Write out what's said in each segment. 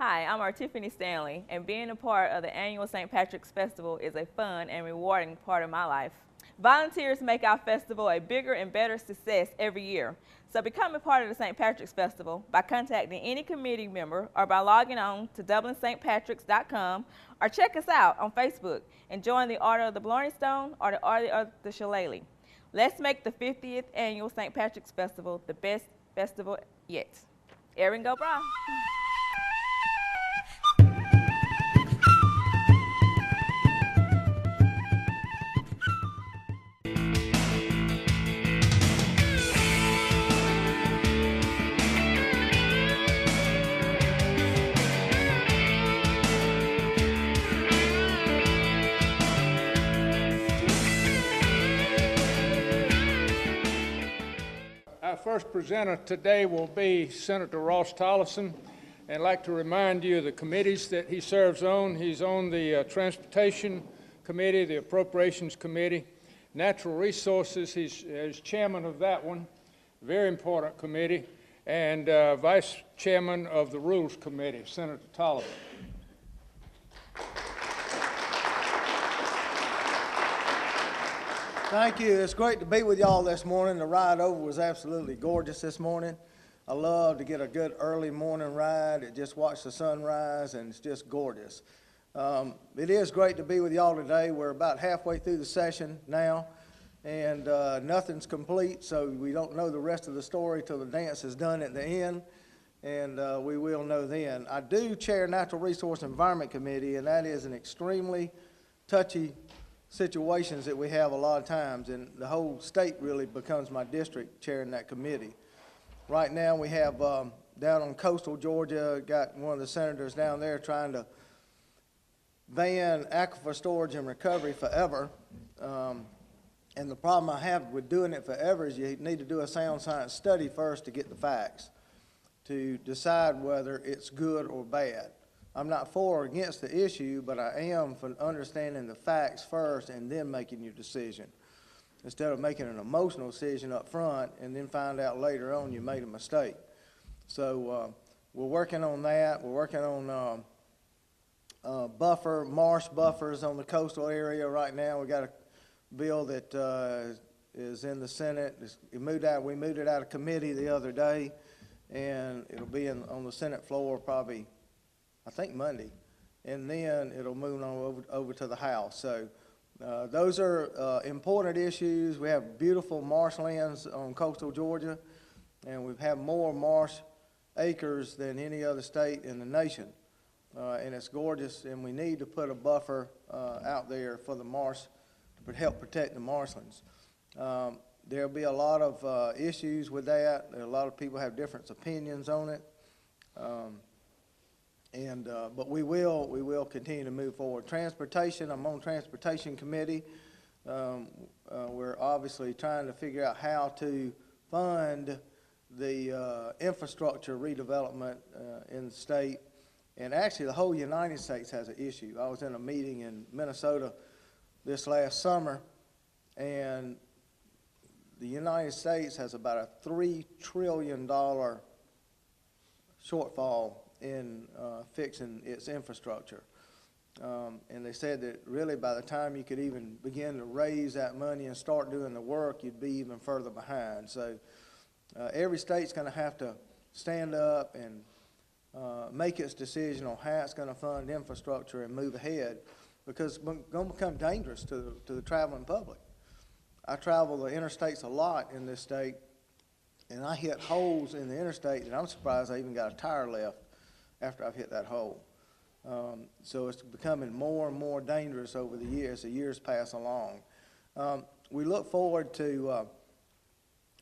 Hi, I'm Tiffany Stanley, and being a part of the annual St. Patrick's Festival is a fun and rewarding part of my life. Volunteers make our festival a bigger and better success every year. So become a part of the St. Patrick's Festival by contacting any committee member or by logging on to DublinStPatricks.com or check us out on Facebook and join the Order of the Blarney Stone or the Order of the Shillelagh. Let's make the 50th annual St. Patrick's Festival the best festival yet. Erin Go Bra. Our first presenter today will be Senator Ross Tolleson, and I'd like to remind you of the committees that he serves on. He's on the Transportation Committee, the Appropriations Committee, Natural Resources. He's chairman of that one, very important committee, and vice chairman of the Rules Committee, Senator Tolleson. Thank you. It's great to be with y'all this morning. The ride over was absolutely gorgeous this morning. I love to get a good early morning ride and just watch the sunrise, and it's just gorgeous. It is great to be with y'all today. We're about halfway through the session now, and nothing's complete, so we don't know the rest of the story till the dance is done at the end, and we will know then. I do chair Natural Resource Environment Committee, and that is an extremely touchy situations that we have a lot of times, and the whole state really becomes my district chairing that committee. Right now we have down on coastal Georgia, got one of the senators down there trying to ban aquifer storage and recovery forever. And the problem I have with doing it forever is you need to do a sound science study first to get the facts, to decide whether it's good or bad. I'm not for or against the issue, but I am for understanding the facts first and then making your decision, instead of making an emotional decision up front and then find out later on you made a mistake. So we're working on that. We're working on marsh buffers on the coastal area right now. We got a bill that is in the Senate. We moved it out of committee the other day, and it'll be on the Senate floor probably, I think, Monday, and then it'll move on over to the House. So those are important issues. We have beautiful marshlands on coastal Georgia, and we have more marsh acres than any other state in the nation, and it's gorgeous, and we need to put a buffer out there for the marsh to help protect the marshlands. There'll be a lot of issues with that. A lot of people have different opinions on it. But we will continue to move forward. Transportation, I'm on Transportation Committee. We're obviously trying to figure out how to fund the infrastructure redevelopment in the state. And actually, the whole United States has an issue. I was in a meeting in Minnesota this last summer, and the United States has about a $3 trillion shortfall in fixing its infrastructure. And they said that really by the time you could even begin to raise that money and start doing the work, you'd be even further behind. So every state's going to have to stand up and make its decision on how it's going to fund infrastructure and move ahead, because it's going to become dangerous to the traveling public. I travel the interstates a lot in this state, and I hit holes in the interstate that I'm surprised I even got a tire left after I've hit that hole. So it's becoming more and more dangerous over the years. The years pass along. We look forward to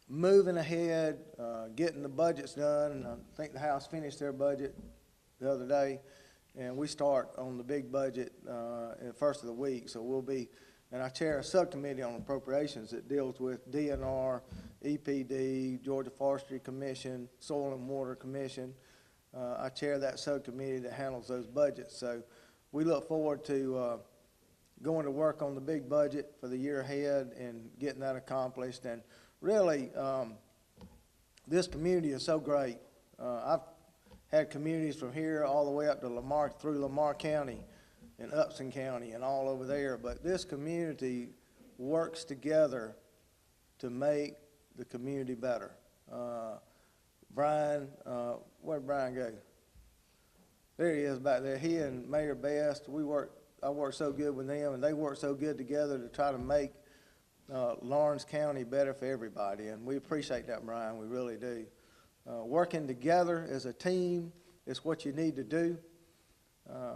moving ahead, getting the budgets done. And I think the House finished their budget the other day, and we start on the big budget in the first of the week. So we'll be, and I chair a subcommittee on appropriations that deals with DNR, EPD, Georgia Forestry Commission, Soil and Water Commission. I chair that subcommittee that handles those budgets. So we look forward to going to work on the big budget for the year ahead and getting that accomplished. And really, this community is so great. I've had communities from here all the way up to Lamar, through Lamar County and Upson County and all over there. But this community works together to make the community better. Brian, where'd Brian go? There he is back there. He and Mayor Best, I work so good with them, and they work so good together to try to make Lawrence County better for everybody. And we appreciate that, Brian. We really do. Working together as a team is what you need to do.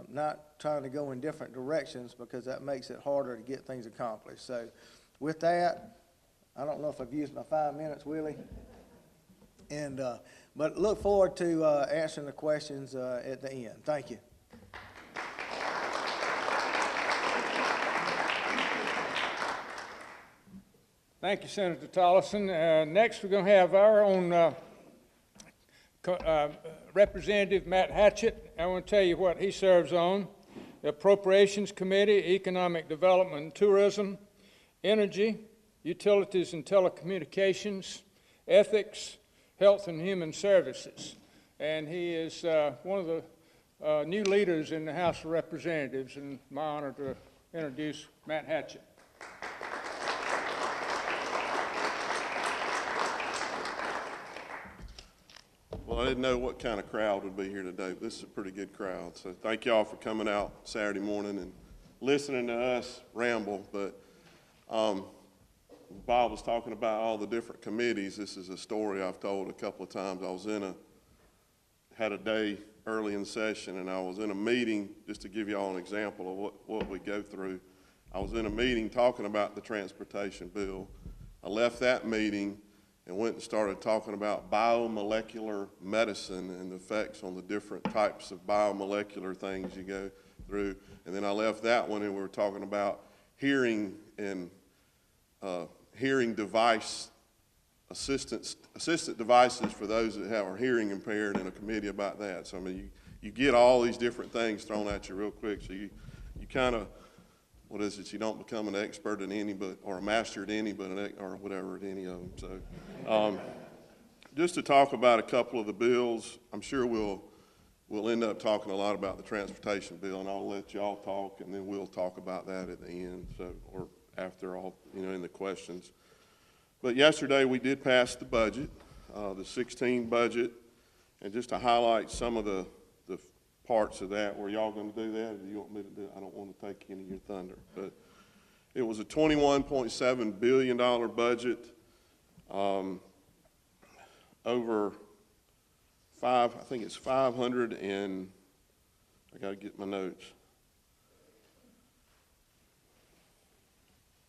Not trying to go in different directions, because that makes it harder to get things accomplished. So with that, I don't know if I've used my 5 minutes, Willie. And, but look forward to answering the questions at the end. Thank you. Thank you, Senator Tolleson. Next, we're going to have our own Representative Matt Hatchett. I want to tell you what he serves on: the Appropriations Committee, Economic Development and Tourism, Energy, Utilities and Telecommunications, Ethics, Health and Human Services. And he is one of the new leaders in the House of Representatives, and my honor to introduce Matt Hatchett. Well, I didn't know what kind of crowd would be here today, but this is a pretty good crowd. So thank y'all for coming out Saturday morning and listening to us ramble. But Bob was talking about all the different committees. This is a story I've told a couple of times. I was had a day early in session, and I was in a meeting, just to give y'all an example of what we go through. I was in a meeting talking about the transportation bill. I left that meeting and went and started talking about biomolecular medicine and the effects on the different types of biomolecular things you go through. And then I left that one and we were talking about hearing and hearing device assistant devices for those that are hearing impaired, in a committee about that. So I mean, you get all these different things thrown at you real quick. So you kind of, what is it? You don't become an expert in any, or a master at any, or whatever at any of them. So, just to talk about a couple of the bills, I'm sure we'll end up talking a lot about the transportation bill, and I'll let y'all talk, and then we'll talk about that at the end. So, or after all, in the questions. But yesterday we did pass the budget, the 16 budget, and just to highlight some of the parts of that. Were y'all going to do that, or do you want me to do it? I don't want to take any of your thunder, but it was a $21.7 billion budget, over I think it's 500 and, I got to get my notes,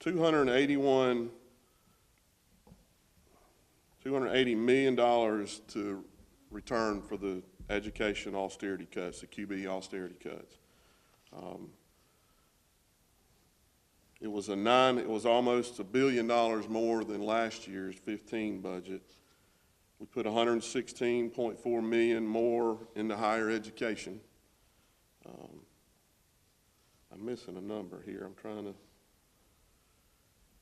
$280 million to return for the education austerity cuts, the QB austerity cuts. It was almost $1 billion more than last year's 15 budget. We put $116.4 million more into higher education. I'm missing a number here.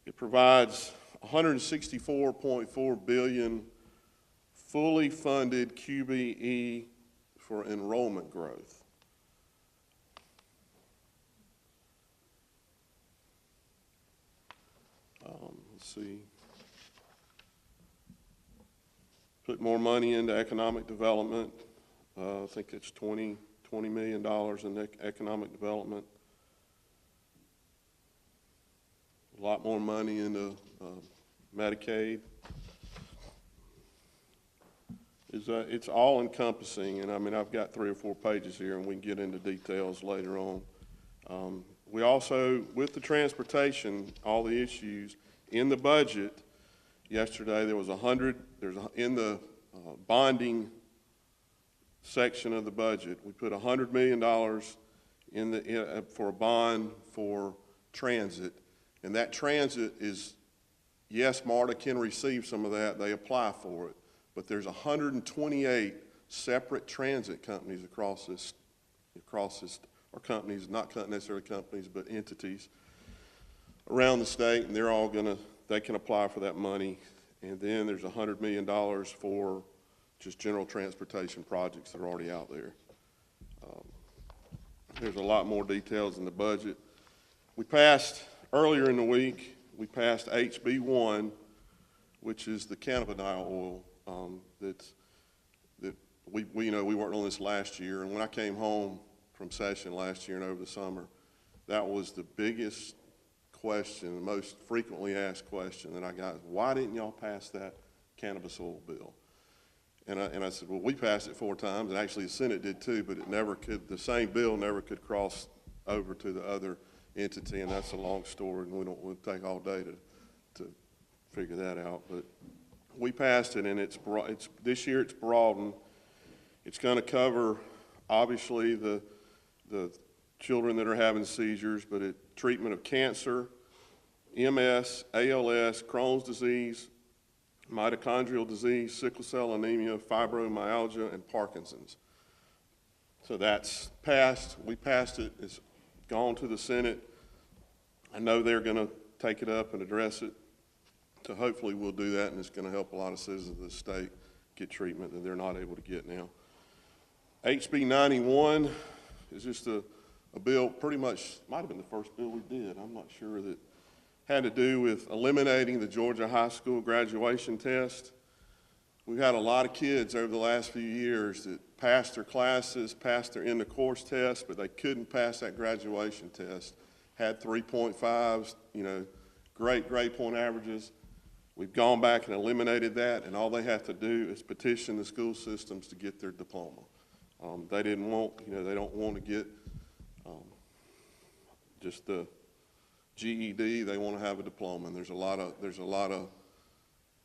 It provides $164.4 billion fully funded QBE for enrollment growth. Let's see. Put more money into economic development. I think it's $20 million in economic development. A lot more money into Medicaid. It's all encompassing, and I mean, I've got 3 or 4 pages here, and we can get into details later on. We also, with the transportation, all the issues in the budget, yesterday there was in the bonding section of the budget, we put $100 million for a bond for transit, and that transit is, yes, MARTA can receive some of that, they apply for it, but there's 128 separate transit companies across this, or companies, not necessarily companies, but entities around the state, and they can apply for that money. And then there's $100 million for just general transportation projects that are already out there. There's a lot more details in the budget. We passed, earlier in the week, we passed HB 1, which is the cannabidiol oil that we worked on this last year. And when I came home from session last year and over the summer, that was the biggest question, the most frequently asked question that I got. Why didn't y'all pass that cannabis oil bill? And I said, well, we passed it 4 times, and actually the Senate did too, but it never could, the same bill never could cross over to the other entity, and that's a long story, and we'll take all day to figure that out. But we passed it, and this year it's broadened. It's going to cover, obviously, the children that are having seizures, but treatment of cancer, MS, ALS, Crohn's disease, mitochondrial disease, sickle cell anemia, fibromyalgia, and Parkinson's. So that's passed. We passed it. It's gone to the Senate. I know they're going to take it up and address it. So hopefully we'll do that, and it's going to help a lot of citizens of the state get treatment that they're not able to get now. HB 91 is just a bill, pretty much, might have been the first bill we did. I'm not sure, that had to do with eliminating the Georgia high school graduation test. We've had a lot of kids over the last few years that passed their classes, passed their end of course test, but they couldn't pass that graduation test. Had 3.5s, great grade point averages. We've gone back and eliminated that, and all they have to do is petition the school systems to get their diploma. They didn't want, they don't want to get just the GED. They want to have a diploma, and there's a lot of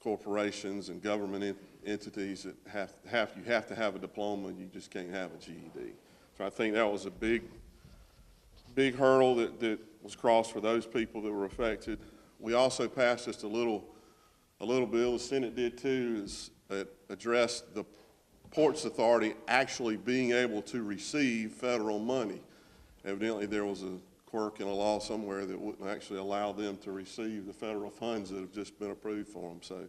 corporations and government entities that you have to have a diploma. You just can't have a GED. So I think that was a big hurdle that was crossed for those people that were affected. We also passed just a little bill, the Senate did too, that addressed the Ports Authority actually being able to receive federal money. Evidently there was a quirk in a law somewhere that wouldn't actually allow them to receive the federal funds that have just been approved for them. So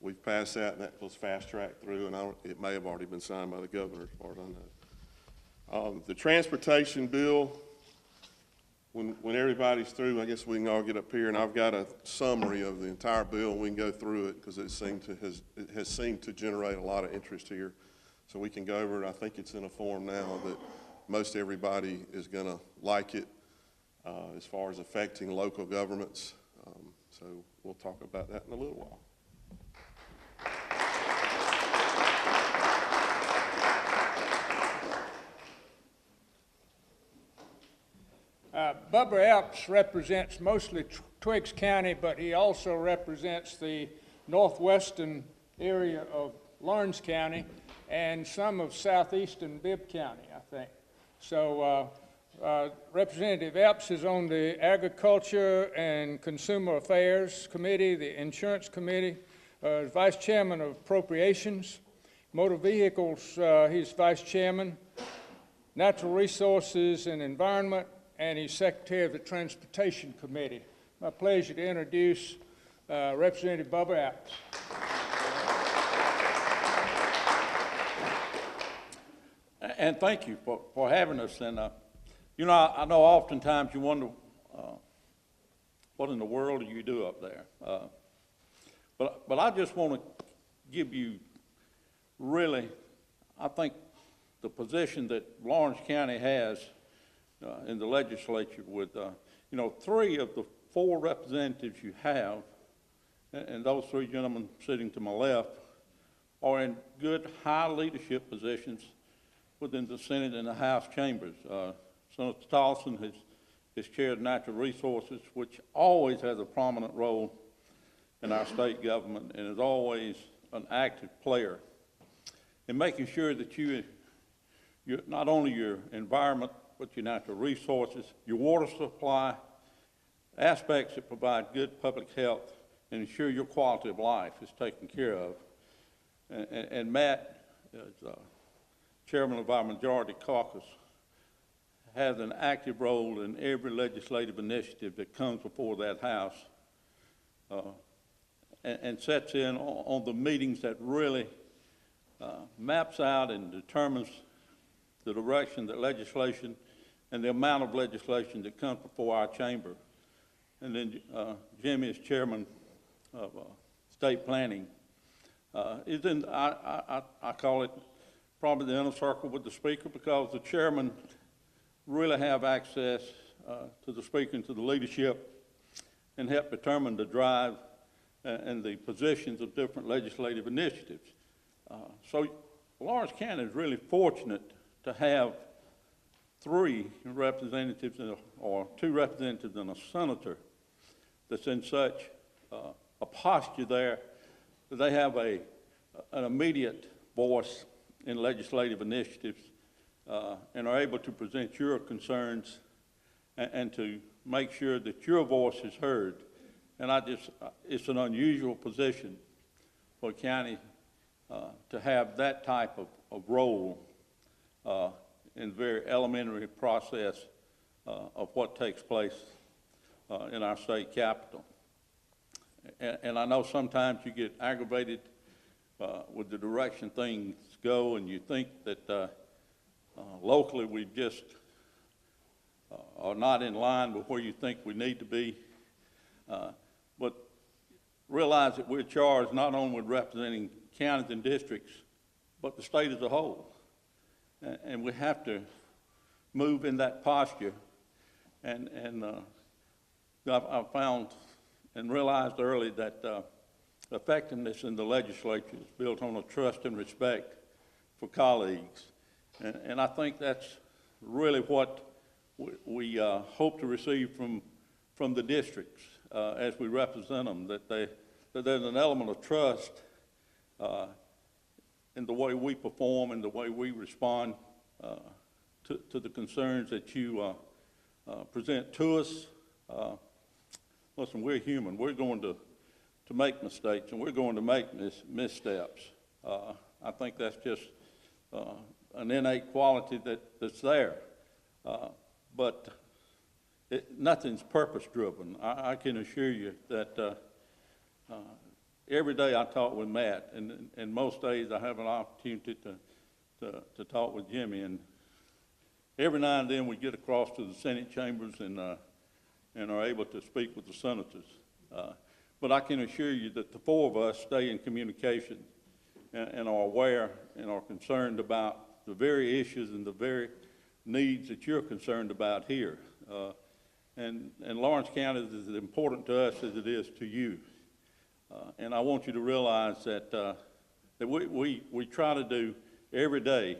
we've passed that, and that was fast-tracked through, and it may have already been signed by the governor, as far as I know. The transportation bill, when everybody's through, I guess we can all get up here, and I've got a summary of the entire bill, and we can go through it because it has seemed to generate a lot of interest here. So we can go over it. I think it's in a form now that most everybody is going to like it as far as affecting local governments. So we'll talk about that in a little while. Bubba Epps represents mostly Twiggs County, but he also represents the northwestern area of Lawrence County and some of southeastern Bibb County, I think. So Representative Epps is on the Agriculture and Consumer Affairs Committee, the Insurance Committee, Vice Chairman of Appropriations, Motor Vehicles, he's Vice Chairman, Natural Resources and Environment, and he's Secretary of the Transportation Committee. My pleasure to introduce Representative Bubba Epps. And thank you for having us. And, I know oftentimes you wonder, what in the world do you do up there? But I just want to give you really, I think, the position that Lawrence County has in the legislature with, 3 of the 4 representatives you have, and those 3 gentlemen sitting to my left, are in good high leadership positions within the Senate and the House chambers. Senator Tolson has chaired Natural Resources, which always has a prominent role in our state government and is always an active player in making sure that you not only your environment, but your natural resources, your water supply, aspects that provide good public health and ensure your quality of life is taken care of. And Matt, as chairman of our majority caucus, has an active role in every legislative initiative that comes before that House and sets in on the meetings that really maps out and determines the direction that legislation and the amount of legislation that comes before our chamber. And then Jimmy is chairman of state planning. Is in, I call it probably the inner circle with the speaker, because the chairman really have access to the speaker and to the leadership and help determine the drive and the positions of different legislative initiatives. So Lawrence County is really fortunate to have 3 representatives or 2 representatives and a senator that's in such a posture there that they have an immediate voice in legislative initiatives and are able to present your concerns and to make sure that your voice is heard. And it's an unusual position for a county to have that type of role in the very elementary process of what takes place in our state capitol. And I know sometimes you get aggravated with the direction things go, and you think that locally we just are not in line with where you think we need to be. But realize that we're charged not only with representing counties and districts, but the state as a whole. And we have to move in that posture. And I found and realized early that effectiveness in the legislature is built on a trust and respect for colleagues. And I think that's really what we hope to receive from the districts as we represent them, that there's an element of trust in the way we perform and the way we respond to the concerns that you present to us. Listen, we're human. We're going to make mistakes, and we're going to make missteps. I think that's just an innate quality that's there. But nothing's purpose-driven. I can assure you that every day I talk with Matt, and most days I have an opportunity to talk with Jimmy, and every now and then we get across to the Senate chambers and are able to speak with the senators. But I can assure you that the 4 of us stay in communication and are aware and are concerned about the very issues and the very needs that you're concerned about here. And Lawrence County is as important to us as it is to you. And I want you to realize that we try to do every day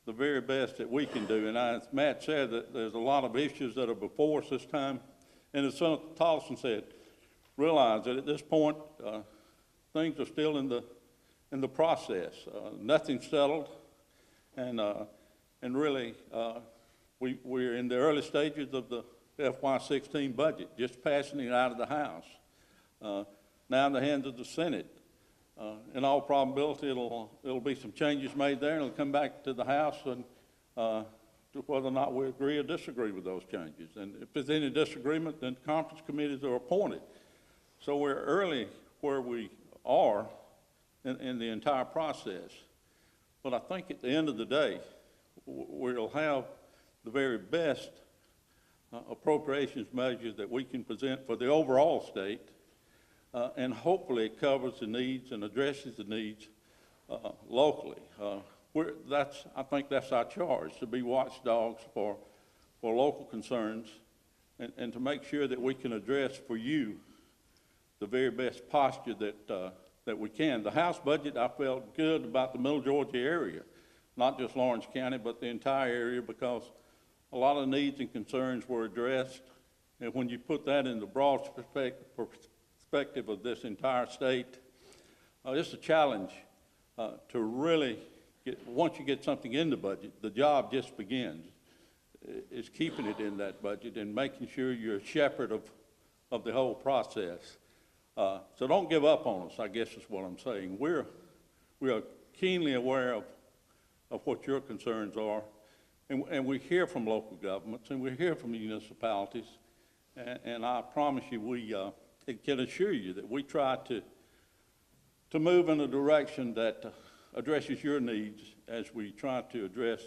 the very best that we can do. And as Matt said, that there's a lot of issues that are before us this time. And as Senator Tolson said, realize that at this point, things are still in the process. Nothing's settled, and really, we're in the early stages of the FY16 budget, just passing it out of the House. Now in the hands of the Senate. In all probability, it'll be some changes made there, and it'll come back to the House, and to whether or not we agree or disagree with those changes. And if there's any disagreement, then conference committees are appointed. So we're early where we are in the entire process. But I think at the end of the day, we'll have the very best appropriations measures that we can present for the overall state, and hopefully it covers the needs and addresses the needs locally. I think that's our charge, to be watchdogs for local concerns and to make sure that we can address for you the very best posture that we can. The House budget, I felt good about the Middle Georgia area, not just Lawrence County, but the entire area, because a lot of needs and concerns were addressed. And when you put that in the broad perspective of this entire state, it's a challenge to really once you get something in the budget, the job just begins. It's keeping it in that budget and making sure you're a shepherd of the whole process. So don't give up on us, I guess is what I'm saying. We are keenly aware of what your concerns are, and we hear from local governments, and we hear from municipalities, and I promise you, we can assure you that we try to move in a direction that addresses your needs as we try to address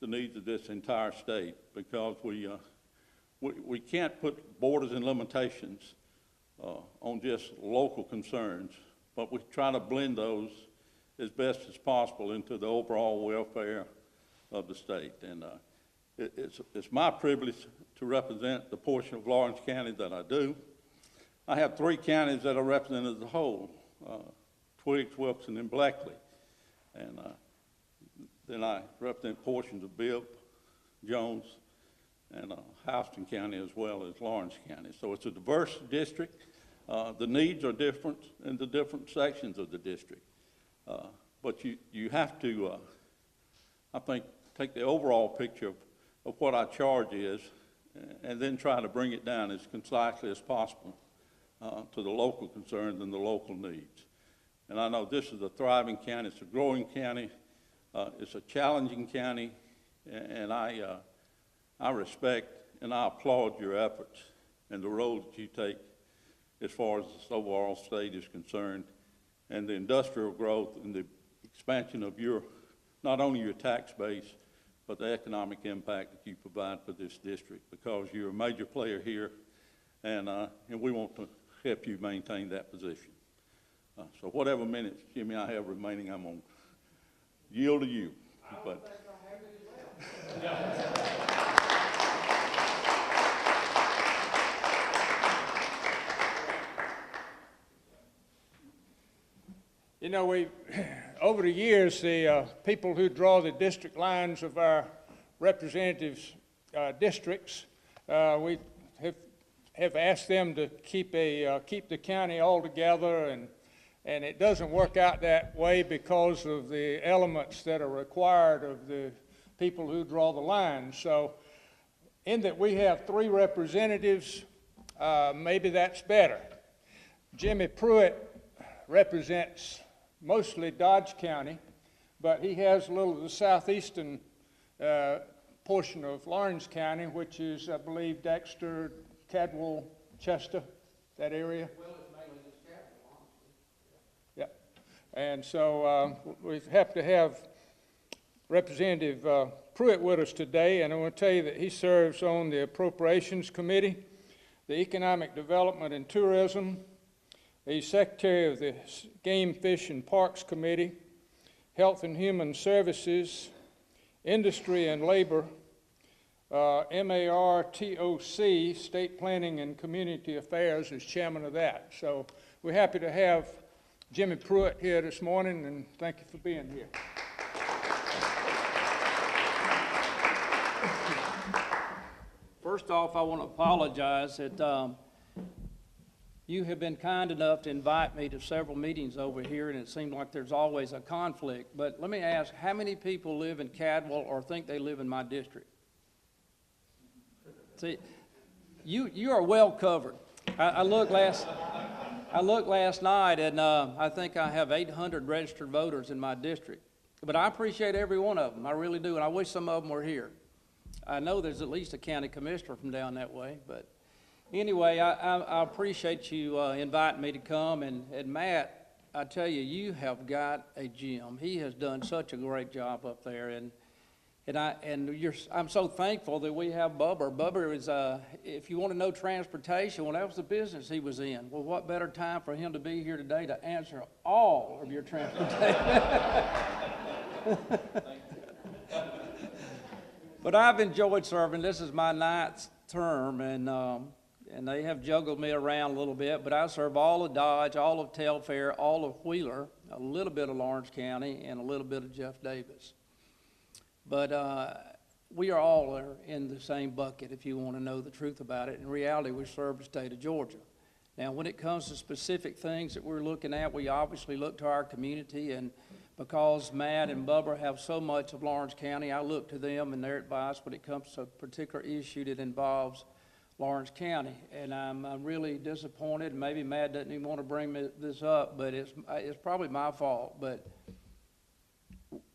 the needs of this entire state, because we can't put borders and limitations on just local concerns, but we try to blend those as best as possible into the overall welfare of the state. And it's my privilege to represent the portion of Lawrence County that I do. I have 3 counties that are represented as a whole, Twiggs, Wilson, and Blackley. And then I represent portions of Bibb, Jones, and Houston County, as well as Lawrence County. So it's a diverse district. The needs are different in the different sections of the district. But you have to, I think, take the overall picture of what our charge is, and then try to bring it down as concisely as possible to the local concerns and the local needs. And I know this is a thriving county, it's a growing county, it's a challenging county, and I respect and I applaud your efforts and the road that you take as far as this overall state is concerned, and the industrial growth and the expansion of not only your tax base, but the economic impact that you provide for this district, because you're a major player here, and we want to help you maintain that position. So whatever minutes, Jimmy, I have remaining, I'm going to yield to you. But you know, over the years, the people who draw the district lines of our representatives' districts, we have asked them to keep the county all together, and it doesn't work out that way because of the elements that are required of the people who draw the lines. So, in that we have 3 representatives, maybe that's better. Jimmy Pruitt represents mostly Dodge County, but he has a little of the southeastern portion of Lawrence County, which is, I believe, Dexter, Cadwell, Chester, that area. Well, it's mainly just Cadwell, honestly. Yeah. And so we have to have Representative Pruitt with us today, and I want to tell you that he serves on the Appropriations Committee, the Economic Development and Tourism. He's Secretary of the Game, Fish, and Parks Committee, Health and Human Services, Industry and Labor, MARTOC, State Planning and Community Affairs, is chairman of that. So we're happy to have Jimmy Pruitt here this morning, and thank you for being here. First off, I want to apologize that you have been kind enough to invite me to several meetings over here, and it seemed like there's always a conflict. But let me ask, how many people live in Cadwell or think they live in my district? See, you are well covered. I looked last night, and I think I have 800 registered voters in my district. But I appreciate every one of them. I really do, and I wish some of them were here. I know there's at least a county commissioner from down that way, but anyway, I appreciate you inviting me to come, and Matt, I tell you, you have got a gem. He has done such a great job up there, and I'm so thankful that we have Bubber. Bubber is, if you want to know transportation, well, that was the business he was in. Well, what better time for him to be here today to answer all of your transportation? But I've enjoyed serving. This is my 9th term, and they have juggled me around a little bit, but I serve all of Dodge, all of Telfair, all of Wheeler, a little bit of Lawrence County, and a little bit of Jeff Davis. But we are all in the same bucket, if you want to know the truth about it. In reality, we serve the state of Georgia. Now, when it comes to specific things that we're looking at, we obviously look to our community, and because Matt and Bubba have so much of Lawrence County, I look to them and their advice when it comes to a particular issue that involves Lawrence County. And I'm really disappointed, and maybe Matt doesn't even want to bring this up, but it's probably my fault. But,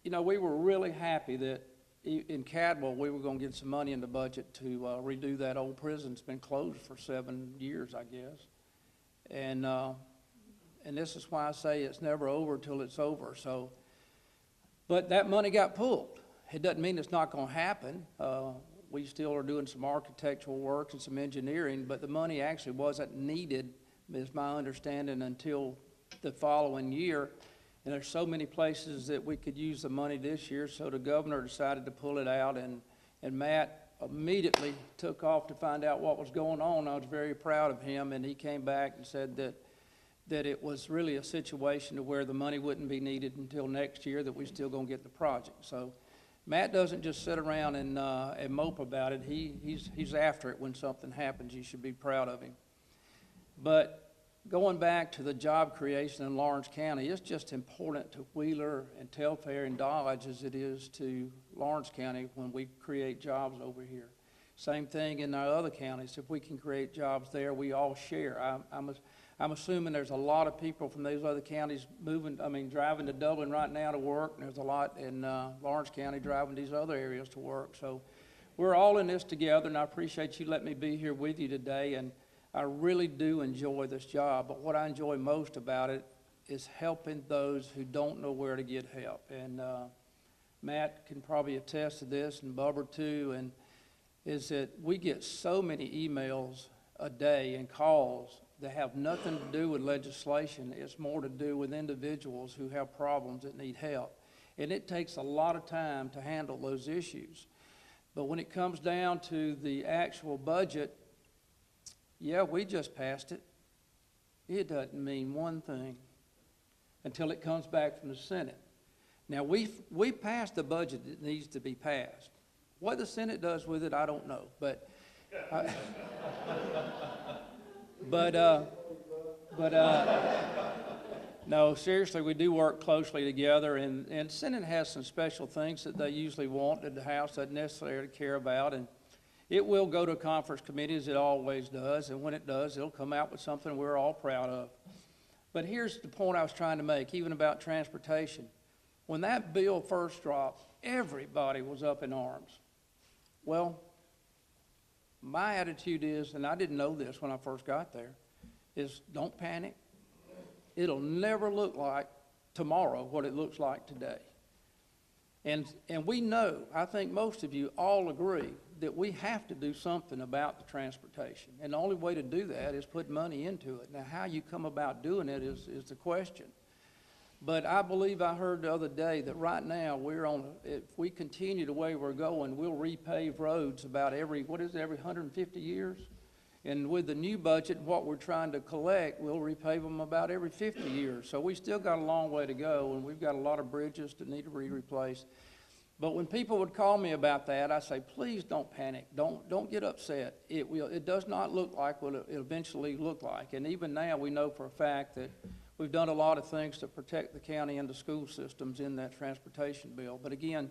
you know, we were really happy that in Cadwell we were going to get some money in the budget to redo that old prison. It's been closed for 7 years, I guess. And this is why I say it's never over till it's over. So But that money got pulled. It doesn't mean it's not going to happen. We still are doing some architectural work and some engineering, but the money actually wasn't needed, is my understanding, until the following year. And there's so many places that we could use the money this year, so the governor decided to pull it out, and Matt immediately took off to find out what was going on. I was very proud of him, and he came back and said that it was really a situation to where the money wouldn't be needed until next year, that we still gonna get the project. So Matt doesn't just sit around and mope about it. He's after it when something happens. You should be proud of him. But going back to the job creation in Lawrence County, it's just important to Wheeler and Telfair and Dodge as it is to Lawrence County when we create jobs over here. Same thing in our other counties. If we can create jobs there, we all share. I'm assuming there's a lot of people from those other counties driving to Dublin right now to work, and there's a lot in Lawrence County driving these other areas to work. So we're all in this together, and I appreciate you letting me be here with you today. And I really do enjoy this job, but what I enjoy most about it is helping those who don't know where to get help. And Matt can probably attest to this, and Bubba too, and is that we get so many emails a day and calls that have nothing to do with legislation. It's more to do with individuals who have problems that need help. And it takes a lot of time to handle those issues. But when it comes down to the actual budget, yeah, we just passed it. It doesn't mean one thing until it comes back from the Senate. Now, we passed the budget that needs to be passed. What the Senate does with it, I don't know. No, seriously, we do work closely together, and Senate has some special things that they usually want that the House doesn't necessarily care about, and it will go to a conference committee, as it always does, and when it does, it'll come out with something we're all proud of. But here's the point I was trying to make, even about transportation. When that bill first dropped, everybody was up in arms. Well, my attitude is, and I didn't know this when I first got there, is don't panic. It'll never look like tomorrow what it looks like today. And we know, I think most of you all agree, that we have to do something about the transportation. And the only way to do that is put money into it. Now, how you come about doing it is the question. But I believe I heard the other day that right now if we continue the way we're going, we'll repave roads about every 150 years? And with the new budget, what we're trying to collect, we'll repave them about every 50 years. So we still got a long way to go, and we've got a lot of bridges that need to be replaced. But when people would call me about that, I say, please don't panic. Don't get upset. It does not look like what it'll eventually look like. And even now, we know for a fact that we've done a lot of things to protect the county and the school systems in that transportation bill. But again,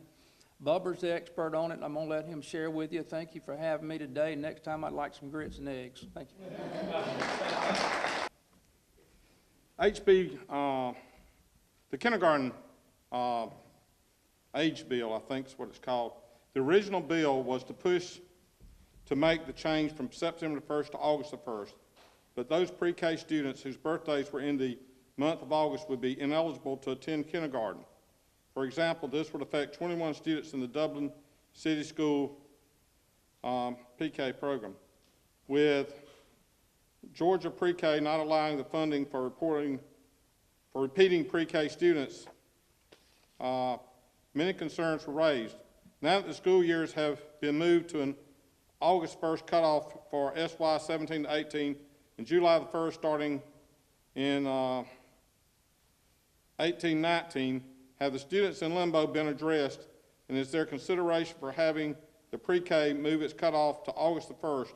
Bubba's the expert on it, and I'm going to let him share with you. Thank you for having me today. Next time, I'd like some grits and eggs. Thank you. The kindergarten age bill, I think is what it's called. The original bill was to make the change from September the 1st to August the 1st. But those pre-K students whose birthdays were in the month of August would be ineligible to attend kindergarten. For example, this would affect 21 students in the Dublin City School PK program, with Georgia pre-K not allowing the funding for repeating pre-K students. Many concerns were raised. Now that the school years have been moved to an August 1st cutoff for SY 17 to 18 and July the 1st starting in 18-19, have the students in limbo been addressed, and is there consideration for having the pre-K move its cutoff to August the 1st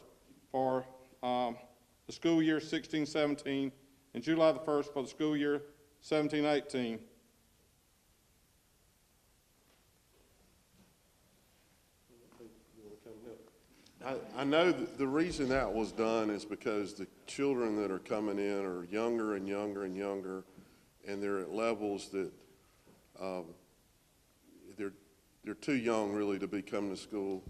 for the school year 16-17 and July the 1st for the school year 17-18? I know that the reason that was done is because the children that are coming in are younger and younger and younger, and they're at levels that they're too young really to be coming to school.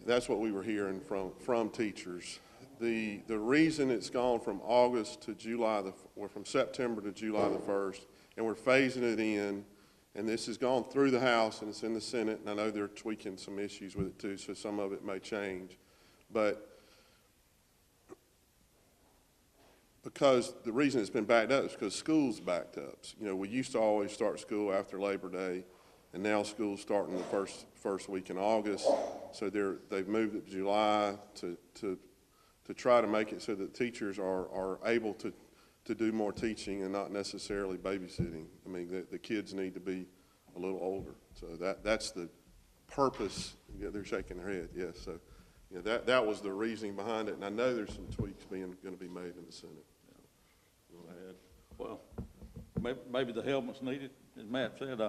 That's what we were hearing from teachers. The reason it's gone from August to July, or from September to July the 1st, and we're phasing it in, And this has gone through the House and it's in the Senate, and I know they're tweaking some issues with it too, so some of it may change. But because the reason it's been backed up is because school's backed up. You know, we used to always start school after Labor Day, and now school's starting the first week in August. So they've moved it to July to try to make it so that teachers are able to do more teaching and not necessarily babysitting. I mean, the kids need to be a little older. So that's the purpose. Yeah, they're shaking their head, yes. So, you know, that was the reasoning behind it, and I know there's some tweaks going to be made in the Senate. You want to add? Well, maybe the helmet's needed, as Matt said.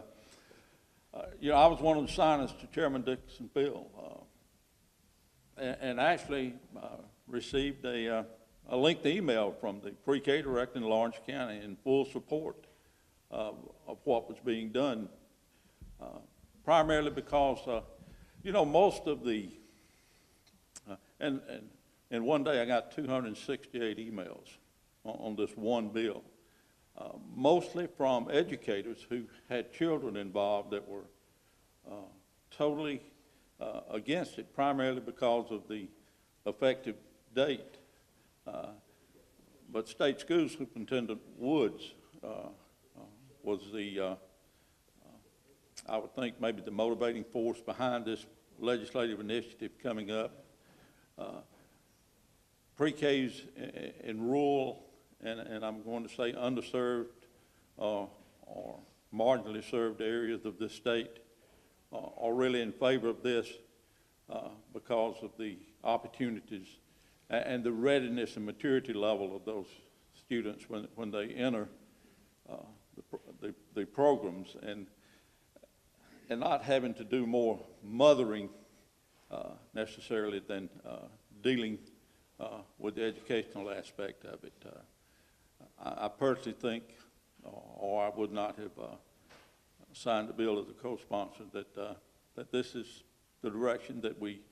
You know, I was one of the signers to Chairman Dixon's bill, and actually received a lengthy email from the pre-K director in Lawrence County in full support of what was being done, primarily because, you know, most of the, and one day I got 268 emails on this one bill, mostly from educators who had children involved that were totally against it, primarily because of the effective date. But State School Superintendent Woods was the, I would think, maybe the motivating force behind this legislative initiative coming up. Pre-Ks in rural and I'm going to say underserved or marginally served areas of the state are really in favor of this because of the opportunities and the readiness and maturity level of those students when they enter the programs and not having to do more mothering necessarily than dealing with the educational aspect of it. I personally think, or I would not have signed the bill as a co-sponsor, that this is the direction that we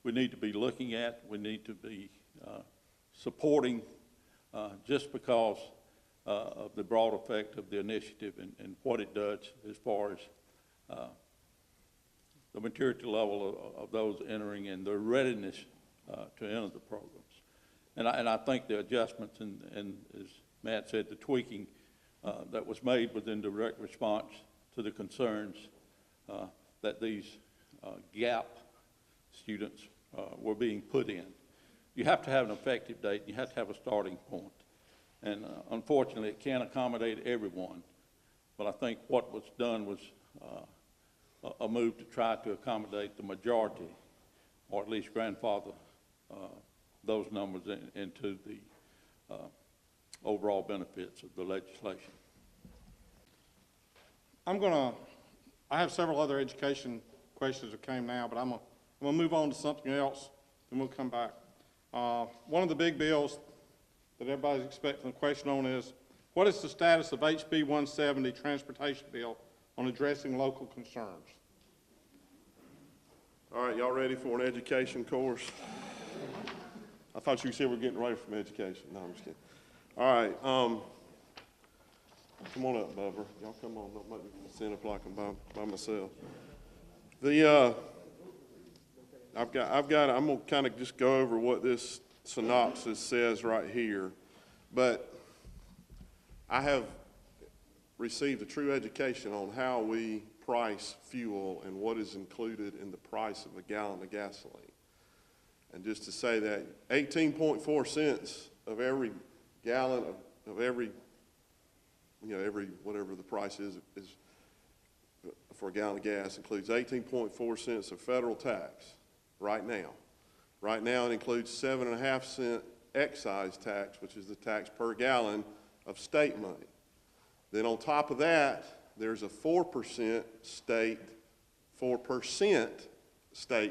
need to be looking at. We need to be supporting just because of the broad effect of the initiative and what it does as far as the maturity level of those entering and their readiness to enter the programs. And I think the adjustments and as Matt said, the tweaking that was made was in direct response to the concerns that these gap students were being put in. You have to have an effective date. You have to have a starting point. And unfortunately, it can't accommodate everyone. But I think what was done was a move to try to accommodate the majority, or at least grandfather those numbers into the overall benefits of the legislation. I have several other education questions that came now, but I'm gonna move on to something else, and we'll come back. One of the big bills that everybody's expecting a question on is, what is the status of HB 170 transportation bill on addressing local concerns? All right, y'all ready for an education course? I thought you said we're getting away from education. No, I'm just kidding. All right, come on up, Bubba. Y'all come on, don't make me stand up like I'm by myself. I'm gonna kind of just go over what this synopsis says right here, but I have received a true education on how we price fuel and what is included in the price of a gallon of gasoline. And just to say that 18.4 cents of every gallon of every, every whatever the price is for a gallon of gas includes 18.4 cents of federal tax right now. Right now it includes 7.5 cent excise tax, which is the tax per gallon of state money. Then on top of that, there's a 4% state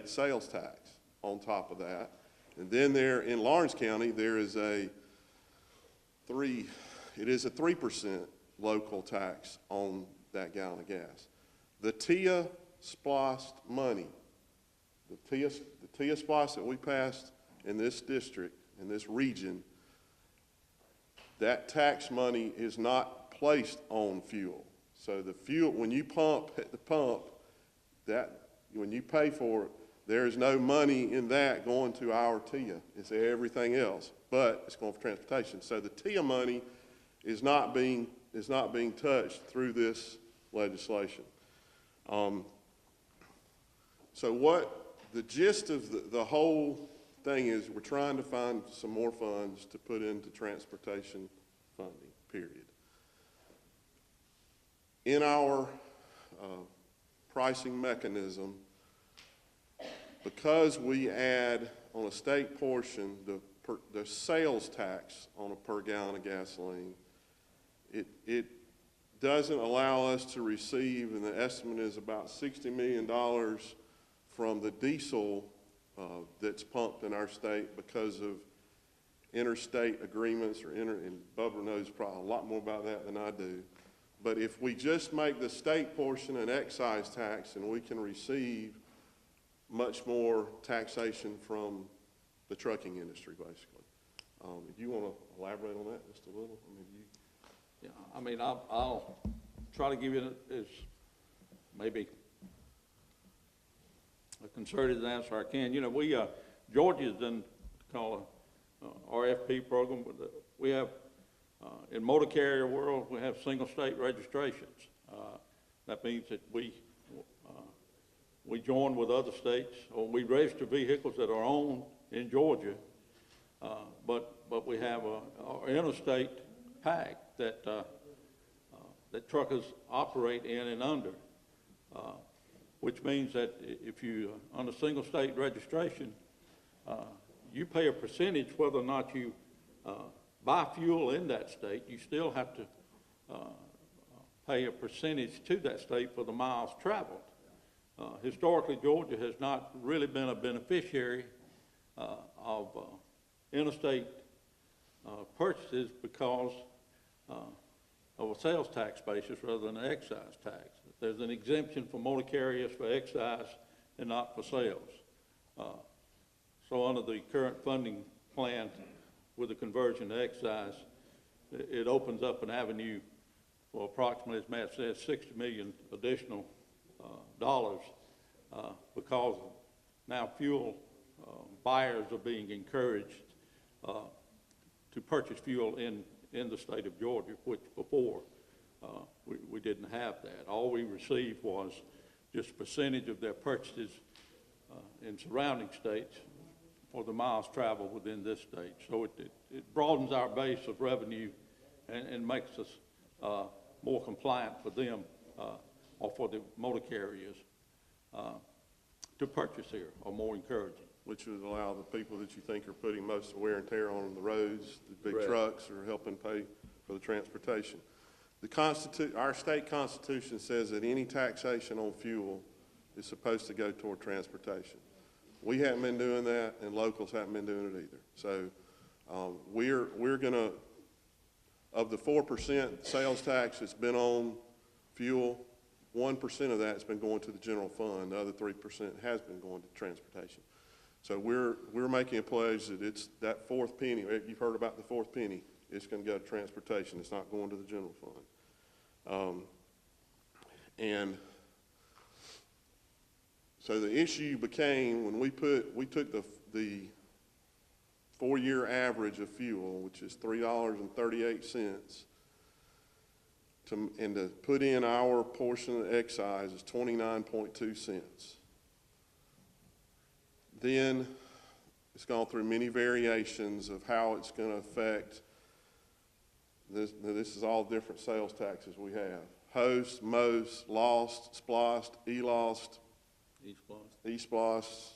sales tax on top of that. And then there in Lawrence County, there is it is a 3% local tax on that gallon of gas. The TIA splost money, the TIA splost that we passed in this district, in this region, that tax money is not placed on fuel. So the fuel, when you pump at the pump, when you pay for it, there's no money in that going to our TIA. It's everything else, but it's going for transportation. So the TIA money is not being touched through this legislation. So what the gist of the whole thing is, we're trying to find some more funds to put into transportation funding, period. In our pricing mechanism, because we add on a state portion the sales tax on a per gallon of gasoline, it doesn't allow us to receive, and the estimate is about $60 million from the diesel that's pumped in our state because of interstate agreements, and Bubba knows probably a lot more about that than I do. But if we just make the state portion an excise tax, and we can receive much more taxation from the trucking industry, basically. Do you want to elaborate on that just a little? Yeah, I mean, I'll try to give you as maybe a concerted answer I can. You know, Georgia's done call a RFP program. We have, in motor carrier world, we have single state registrations. That means that we join with other states, or we register vehicles that are owned in Georgia, but we have our interstate pack that truckers operate in and under, which means that if you on a single state registration, you pay a percentage whether or not you buy fuel in that state. You still have to pay a percentage to that state for the miles traveled. Historically, Georgia has not really been a beneficiary of interstate purchases because of a sales tax basis rather than an excise tax. There's an exemption for motor carriers for excise and not for sales. So under the current funding plan with the conversion to excise, it opens up an avenue for approximately, as Matt said, $60 million additional dollars because now fuel buyers are being encouraged to purchase fuel in the state of Georgia, which before we didn't have that. All we received was just a percentage of their purchases in surrounding states for the miles traveled within this state. So it broadens our base of revenue and makes us more compliant for them or for the motor carriers to purchase here, or more encouraging. Which would allow the people that you think are putting most of the wear and tear on the roads, the big Correct. trucks, are helping pay for the transportation. Our state constitution says that any taxation on fuel is supposed to go toward transportation. We haven't been doing that, and locals haven't been doing it either. So we're gonna, of the 4% sales tax that's been on fuel, 1% of that's been going to the general fund. The other 3% has been going to transportation. So we're making a pledge that it's that fourth penny. You've heard about the fourth penny. It's going to go to transportation. It's not going to the general fund. And so the issue became when we took the 4-year average of fuel, which is $3.38, and to put in our portion of the excise is 29.2 cents. Then it's gone through many variations of how it's going to affect this. This is all different sales taxes we have: host, most, lost, splost, e-lost, e-splost,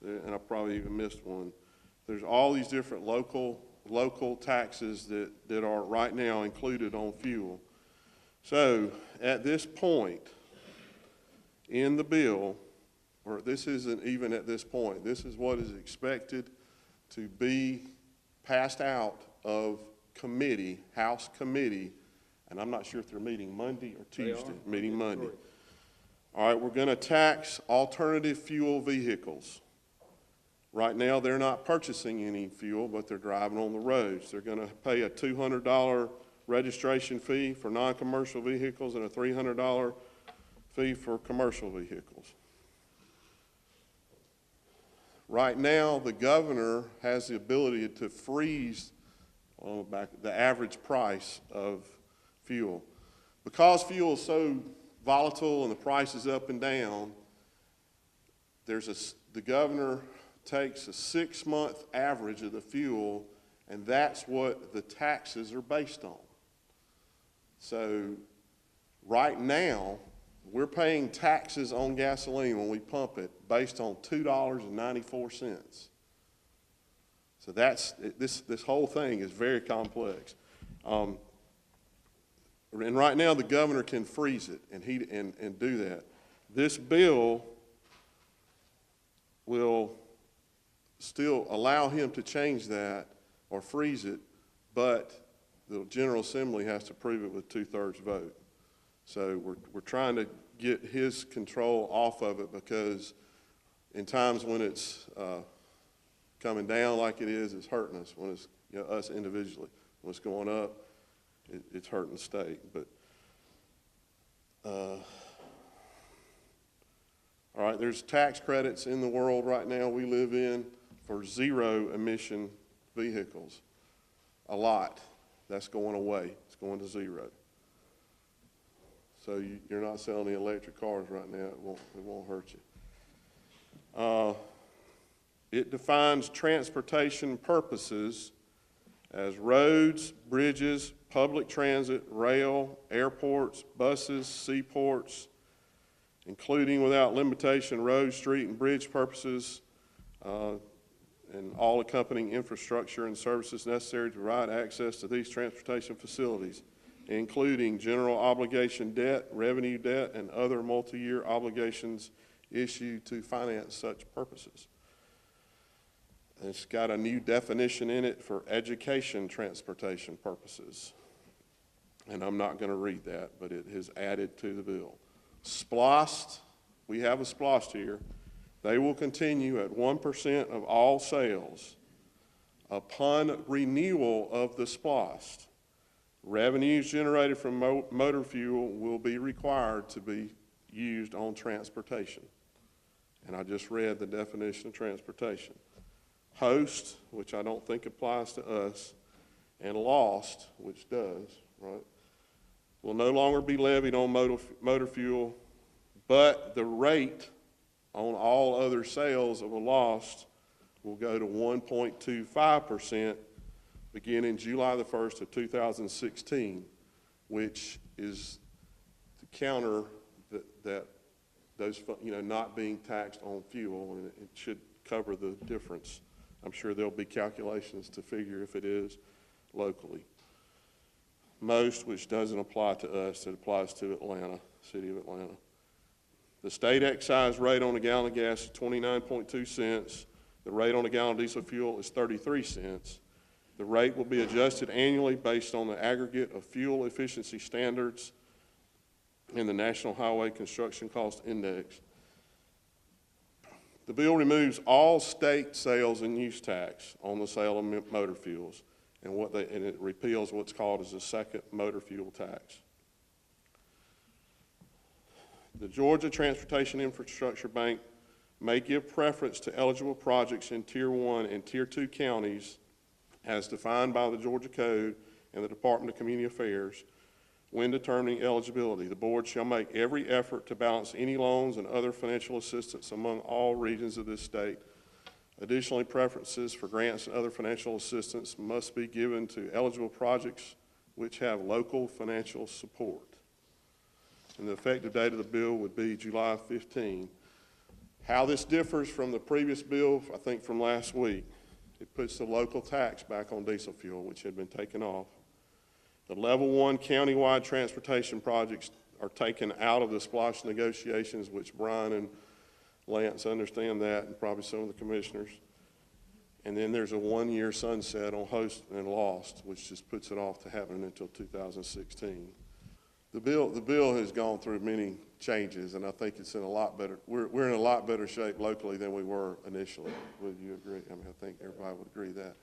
and I probably even missed one. There's all these different local taxes that are right now included on fuel. So at this point in the bill, or this isn't even at this point, this is what is expected to be passed out of committee, House committee, and I'm not sure if they're meeting Monday or Tuesday. Meeting Monday. All right, we're going to tax alternative fuel vehicles. Right now, they're not purchasing any fuel, but they're driving on the roads. They're going to pay a $200 registration fee for non-commercial vehicles and a $300 fee for commercial vehicles. Right now, the governor has the ability to freeze the average price of fuel. Because fuel is so volatile and the price is up and down, the governor takes a 6-month average of the fuel, and that's what the taxes are based on. So right now, we're paying taxes on gasoline when we pump it based on $2.94. So this whole thing is very complex. And right now the governor can freeze it and do that. This bill will still allow him to change that or freeze it, but the General Assembly has to approve it with 2/3 vote. So we're trying to get his control off of it, because in times when it's coming down like it is, it's hurting us. When it's us individually, when it's going up, it's hurting the state. But all right, there's tax credits in the world right now we live in for zero emission vehicles. A lot. That's going away. It's going to zero. So you're not selling the electric cars right now. It won't hurt you. It defines transportation purposes as roads, bridges, public transit, rail, airports, buses, seaports, including without limitation road, street, and bridge purposes, and all accompanying infrastructure and services necessary to provide access to these transportation facilities, including general obligation debt, revenue debt, and other multi-year obligations issued to finance such purposes. It's got a new definition in it for education transportation purposes. And I'm not going to read that, but it is added to the bill. SPLOST, we have a SPLOST here. They will continue at 1% of all sales. Upon renewal of the SPLOST, revenues generated from motor fuel will be required to be used on transportation. And I just read the definition of transportation. Host, which I don't think applies to us, and lost, which does, right, will no longer be levied on motor fuel, but the rate on all other sales of a lost will go to 1.25% beginning July the 1st of 2016, which is to counter that those, not being taxed on fuel, and it should cover the difference. I'm sure there'll be calculations to figure if it is locally. Most, which doesn't apply to us, it applies to Atlanta, city of Atlanta. The state excise rate on a gallon of gas is 29.2 cents. The rate on a gallon of diesel fuel is 33 cents. The rate will be adjusted annually based on the aggregate of fuel efficiency standards and the National Highway Construction Cost Index. The bill removes all state sales and use tax on the sale of motor fuels, and it repeals what's called as a second motor fuel tax. The Georgia Transportation Infrastructure Bank may give preference to eligible projects in Tier 1 and Tier 2 counties as defined by the Georgia Code and the Department of Community Affairs when determining eligibility. The board shall make every effort to balance any loans and other financial assistance among all regions of this state. Additionally, preferences for grants and other financial assistance must be given to eligible projects which have local financial support. And the effective date of the bill would be July 15. How this differs from the previous bill, I think from last week, it puts the local tax back on diesel fuel, which had been taken off. The level 1 countywide transportation projects are taken out of the SPLOST negotiations, which Brian and Lance understand that, and probably some of the commissioners. And then there's a 1-year sunset on host and lost, which just puts it off to happening until 2016. The bill has gone through many changes, and I think it's in a lot better, we're in a lot better shape locally than we were initially. Would you agree? I mean, I think everybody would agree that.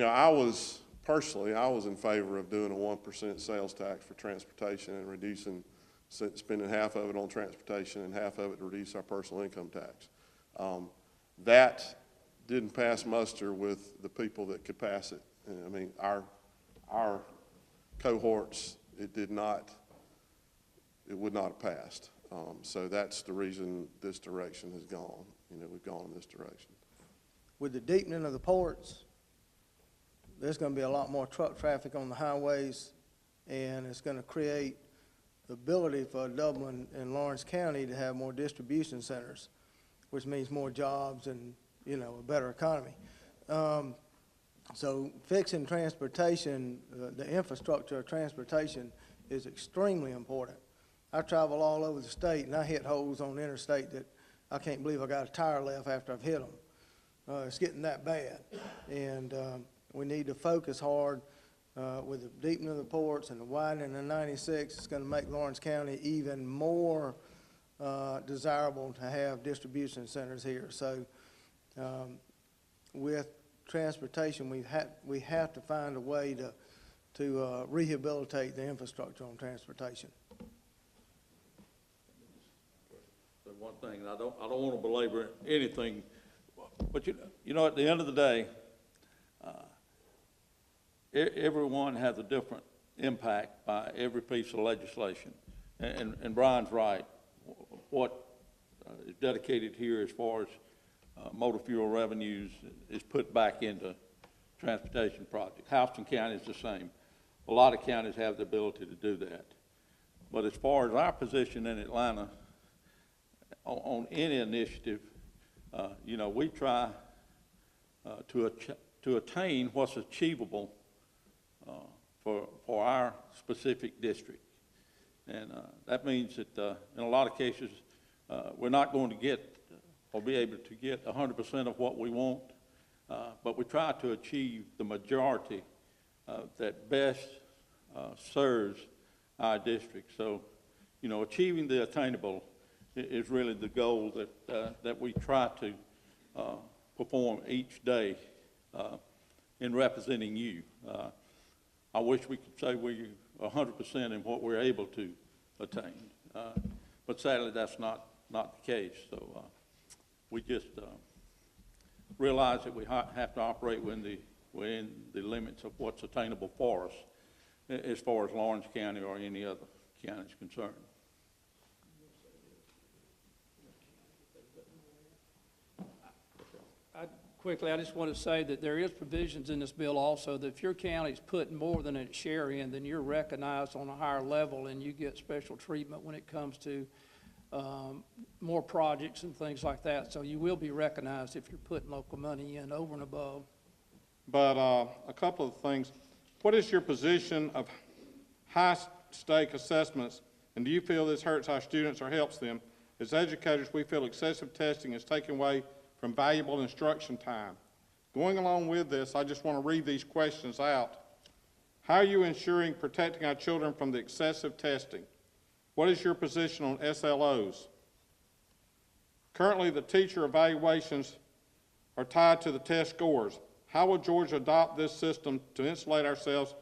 I was personally, I was in favor of doing a 1% sales tax for transportation and reducing, spending half of it on transportation and half of it to reduce our personal income tax. That didn't pass muster with the people that could pass it. And, I mean, our cohorts, it would not have passed. So that's the reason this direction has gone. You know, we've gone in this direction. With the deepening of the ports, there's going to be a lot more truck traffic on the highways, and it's going to create the ability for Dublin and Lawrence County to have more distribution centers, which means more jobs and, you know, a better economy. So fixing transportation, the infrastructure of transportation is extremely important. I travel all over the state, and I hit holes on the interstate that I can't believe I got a tire left after I've hit them. It's getting that bad, and we need to focus hard with the deepening of the ports and the widening of 96. It's going to make Lawrence County even more desirable to have distribution centers here. So with transportation, we have to find a way to rehabilitate the infrastructure on transportation. So one thing, and I don't want to belabor anything, but you know, at the end of the day, everyone has a different impact by every piece of legislation, and Brian's right. What is dedicated here as far as motor fuel revenues is put back into transportation projects. Houston County is the same. A lot of counties have the ability to do that. But as far as our position in Atlanta, on any initiative, you know, we try to attain what's achievable for our specific district. And that means that in a lot of cases, we're not going to get or be able to get 100% of what we want, but we try to achieve the majority that best serves our district. So, you know, achieving the attainable is really the goal that we try to perform each day in representing you. I wish we could say we're 100% in what we're able to attain, but sadly that's not the case. So we just realize that we have to operate within the limits of what's attainable for us as far as Lawrence County or any other county is concerned. Quickly, I just want to say that there is provisions in this bill also that if your county's putting more than its share in, then you're recognized on a higher level and you get special treatment when it comes to more projects and things like that. So you will be recognized if you're putting local money in over and above. But a couple of things. What is your position of high-stake assessments, and do you feel this hurts our students or helps them? As educators, we feel excessive testing is taking away from valuable instruction time. Going along with this, I just want to read these questions out. How are you ensuring protecting our children from the excessive testing? What is your position on SLOs? Currently, the teacher evaluations are tied to the test scores. How will Georgia adopt this system to insulate ourselves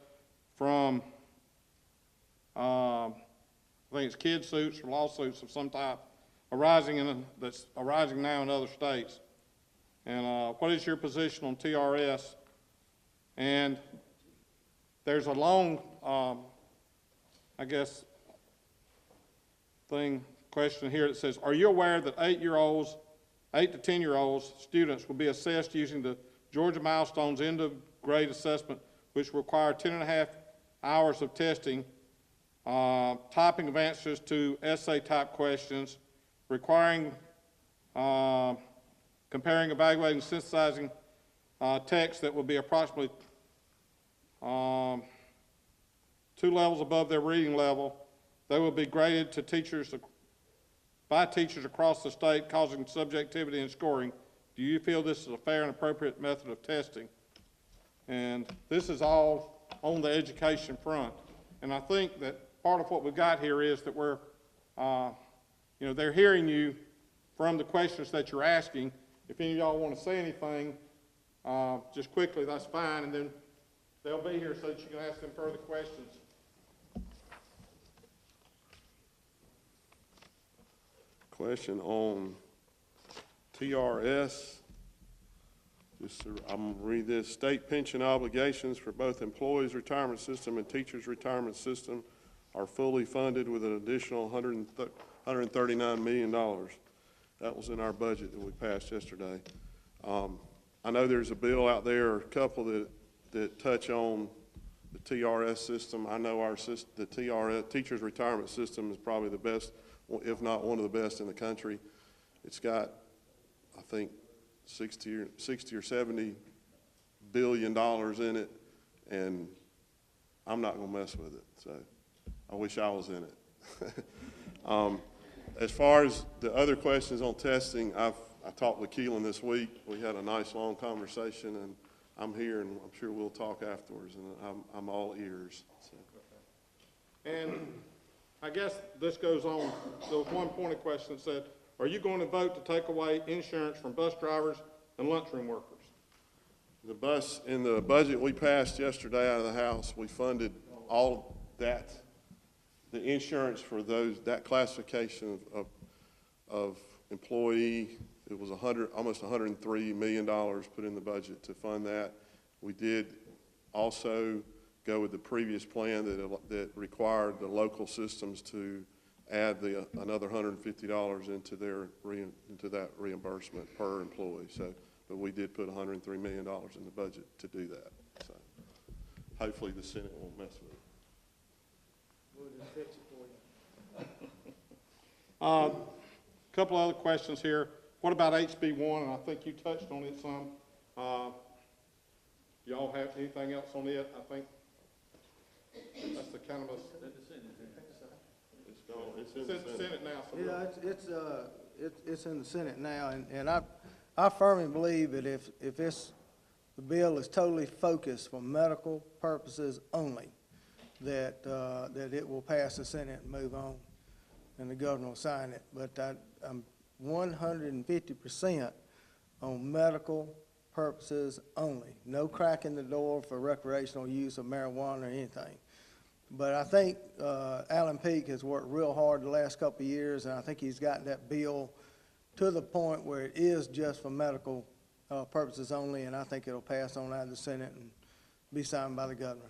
from, I think it's kid suits or lawsuits of some type that's arising now in other states? And what is your position on TRS? And there's a long, I guess, question here that says, are you aware that 8 to 10-year-olds students will be assessed using the Georgia Milestones end of grade assessment, which require 10.5 hours of testing, typing of answers to essay type questions, requiring comparing, evaluating, synthesizing text that will be approximately 2 levels above their reading level. They will be graded to teachers by teachers across the state, causing subjectivity in scoring. Do you feel this is a fair and appropriate method of testing? And this is all on the education front. And I think that part of what we've got here is that we're, you know, they're hearing you from the questions that you're asking. If any of y'all want to say anything, just quickly, that's fine. And then They'll be here so that you can ask them further questions. Question on TRS. I'm gonna read this. State pension obligations for both employees' retirement system and teachers' retirement system are fully funded with an additional $139 million. That was in our budget that we passed yesterday. I know there's a bill out there, a couple that touch on the TRS system. I know the TRS, teachers' retirement system, is probably the best, if not one of the best in the country. It's got, I think, 60 or $70 billion in it, and I'm not gonna mess with it, so I wish I was in it. As far as the other questions on testing, I talked with Keelan this week. We had a nice long conversation, and I'm here, and I'm sure we'll talk afterwards, and I'm all ears. So. And I guess this goes on, there was one pointed question that said, are you going to vote to take away insurance from bus drivers and lunchroom workers? In the budget we passed yesterday out of the House, we funded all that, the insurance for that classification of employee. It was almost $103 million put in the budget to fund that. We did also go with the previous plan that required the local systems to add another $150 into that reimbursement per employee. So, but we did put $103 million in the budget to do that. So, hopefully the Senate won't mess with it. We'll just fix it for you. Couple other questions here. What about HB1? And I think you touched on it some. Y'all have anything else on it? I think that's the kind of It's in the Senate now. So Yeah, it's in the Senate now, and I firmly believe that if the bill is totally focused for medical purposes only, that it will pass the Senate and move on, and the governor will sign it. But I'm 150% on medical purposes only. No cracking the door for recreational use of marijuana or anything. But I think Alan Peake has worked real hard the last couple of years, and I think he's gotten that bill to the point where it is just for medical purposes only, and I think it'll pass on out of the Senate and be signed by the governor.